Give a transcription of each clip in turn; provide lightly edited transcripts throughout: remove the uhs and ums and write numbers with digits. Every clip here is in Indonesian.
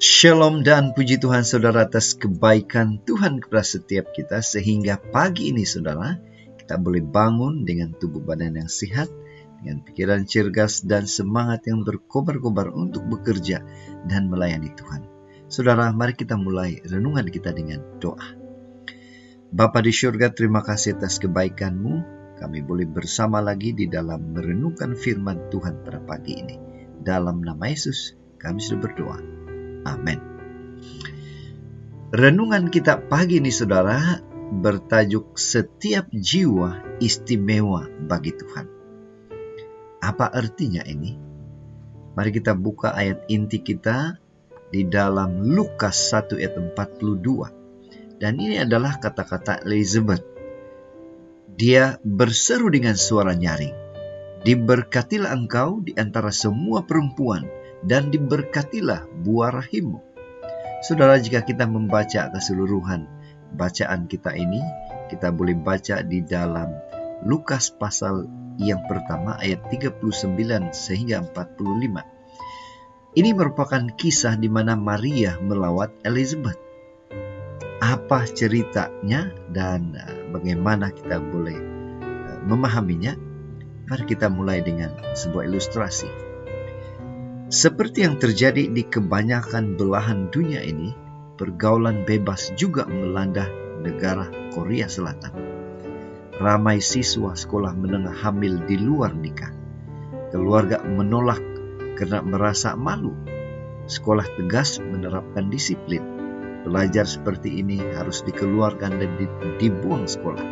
Shalom dan puji Tuhan saudara atas kebaikan Tuhan kepada setiap kita, sehingga pagi ini saudara kita boleh bangun dengan tubuh badan yang sehat, dengan pikiran cergas dan semangat yang berkobar-kobar untuk bekerja dan melayani Tuhan. Saudara, mari kita mulai renungan kita dengan doa. Bapa di surga, terima kasih atas kebaikan-Mu. Kami boleh bersama lagi di dalam merenungkan firman Tuhan pada pagi ini. Dalam nama Yesus kami sudah berdoa. Amin. Renungan kita pagi ini saudara bertajuk setiap jiwa istimewa bagi Tuhan. Apa artinya ini? Mari kita buka ayat inti kita di dalam Lukas 1 ayat 42. Dan ini adalah kata-kata Elizabeth. Dia berseru dengan suara nyaring, "Diberkatilah engkau di antara semua perempuan, dan diberkatilah buah rahimmu." Saudara, jika kita membaca keseluruhan bacaan kita ini, kita boleh baca di dalam Lukas pasal yang pertama ayat 39 sehingga 45. Ini merupakan kisah di mana Maria melawat Elizabeth. Apa ceritanya dan bagaimana kita boleh memahaminya? Mari kita mulai dengan sebuah ilustrasi. Seperti yang terjadi di kebanyakan belahan dunia ini, pergaulan bebas juga melanda negara Korea Selatan. Ramai siswa sekolah menengah hamil di luar nikah. Keluarga menolak karena merasa malu. Sekolah tegas menerapkan disiplin. Pelajar seperti ini harus dikeluarkan dan dibuang sekolah.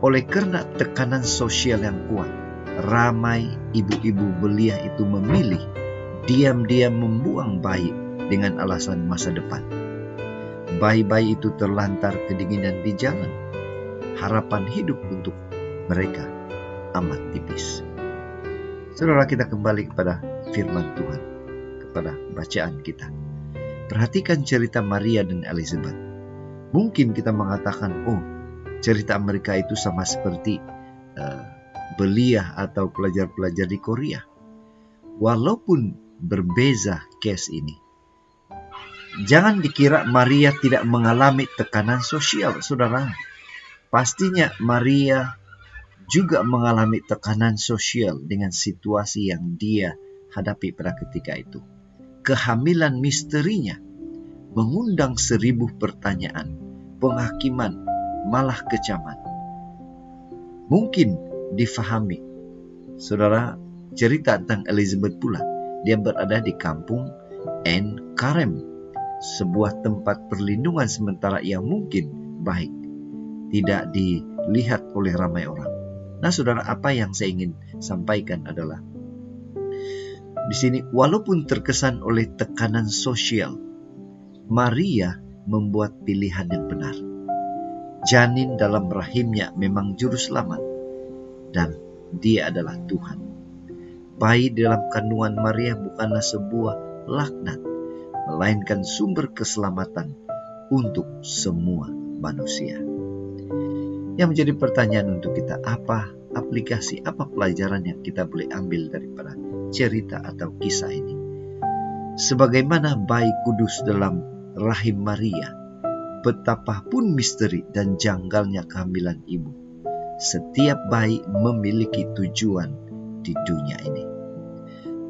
Oleh karena tekanan sosial yang kuat, ramai ibu-ibu belia itu memilih diam-diam membuang bayi dengan alasan masa depan. Bayi-bayi itu terlantar kedinginan di jalan. Harapan hidup untuk mereka amat tipis. Saudara, kita kembali kepada firman Tuhan, kepada bacaan kita. Perhatikan cerita Maria dan Elizabeth. Mungkin kita mengatakan, cerita mereka itu sama seperti belia atau pelajar-pelajar di Korea. Walaupun berbeza case ini, jangan dikira Maria tidak mengalami tekanan sosial, saudara. Pastinya Maria juga mengalami tekanan sosial dengan situasi yang dia hadapi pada ketika itu. Kehamilan misterinya mengundang 1000 pertanyaan, penghakiman, malah kecaman. Mungkin difahami, saudara, cerita tentang Elizabeth pula. Dia berada di kampung En-Karem, sebuah tempat perlindungan sementara yang mungkin baik, tidak dilihat oleh ramai orang. Nah saudara, apa yang saya ingin sampaikan adalah di sini, walaupun terkesan oleh tekanan sosial, Maria membuat pilihan yang benar. Janin dalam rahimnya memang juru selamat, dan dia adalah Tuhan. Bayi dalam kandungan Maria bukanlah sebuah laknat, melainkan sumber keselamatan untuk semua manusia. Yang menjadi pertanyaan untuk kita, apa aplikasi, apa pelajaran yang kita boleh ambil daripada cerita atau kisah ini? Sebagaimana bayi kudus dalam rahim Maria, betapapun misteri dan janggalnya kehamilan ibu, setiap bayi memiliki tujuan di dunia ini.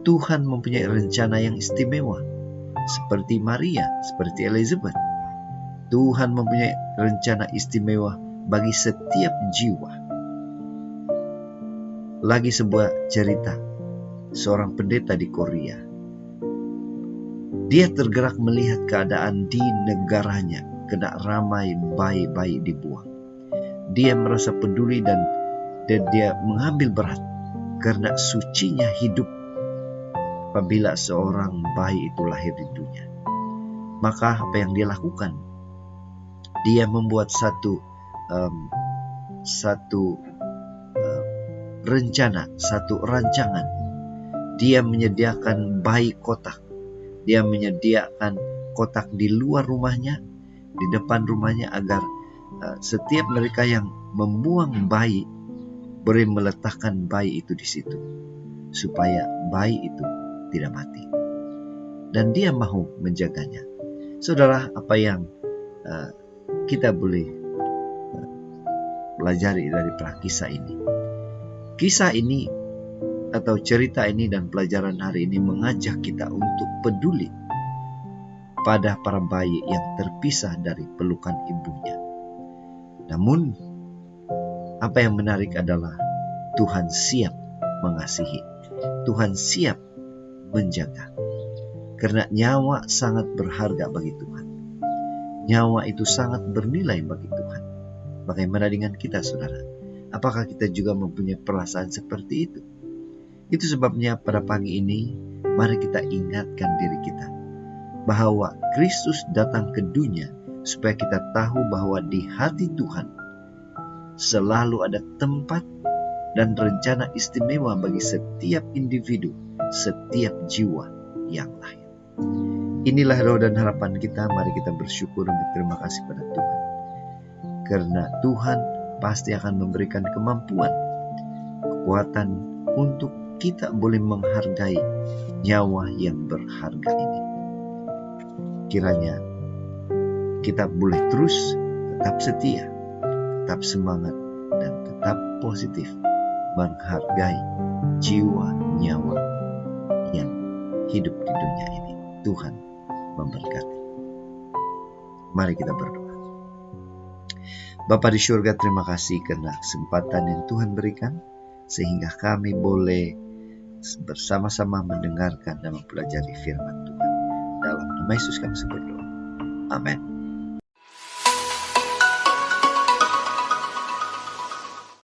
Tuhan mempunyai rencana yang istimewa, seperti Maria, seperti Elizabeth. Tuhan mempunyai rencana istimewa bagi setiap jiwa. Lagi sebuah cerita, seorang pendeta di Korea. Dia tergerak melihat keadaan di negaranya, kena ramai bayi-bayi dibuang. Dia merasa peduli dan dia mengambil berat karena sucinya hidup apabila seorang bayi itu lahir di dunia. Maka apa yang dia lakukan? Dia membuat satu rencana, satu rancangan. Dia menyediakan bayi kotak. Dia menyediakan kotak di luar rumahnya, di depan rumahnya, agar setiap mereka yang membuang bayi boleh meletakkan bayi itu di situ, supaya bayi itu tidak mati. dan Dia mahu menjaganya. Saudara, apa yang kita boleh pelajari dari kisah ini? Kisah ini atau cerita ini dan pelajaran hari ini mengajak kita untuk peduli pada para bayi yang terpisah dari pelukan ibunya. Namun, apa yang menarik adalah Tuhan siap mengasihi. Tuhan siap menjaga. Karena nyawa sangat berharga bagi Tuhan. Nyawa itu sangat bernilai bagi Tuhan. Bagaimana dengan kita, saudara? Apakah kita juga mempunyai perasaan seperti itu? Itu sebabnya pada pagi ini, mari kita ingatkan diri kita bahwa Kristus datang ke dunia supaya kita tahu bahwa di hati Tuhan selalu ada tempat dan rencana istimewa bagi setiap individu, setiap jiwa yang lahir. Inilah roh dan harapan kita. Mari kita bersyukur dan berterima kasih pada Tuhan. Karena Tuhan pasti akan memberikan kemampuan, kekuatan untuk kita boleh menghargai nyawa yang berharga ini. Kiranya kita boleh terus tetap setia, tetap semangat, dan tetap positif menghargai jiwa nyawa yang hidup di dunia ini. Tuhan memberkati. Mari kita berdoa. Bapa di surga, terima kasih karena kesempatan yang Tuhan berikan sehingga kami boleh bersama-sama mendengarkan dan mempelajari firman Tuhan. Dalam nama Yesus kami berdoa. Amin.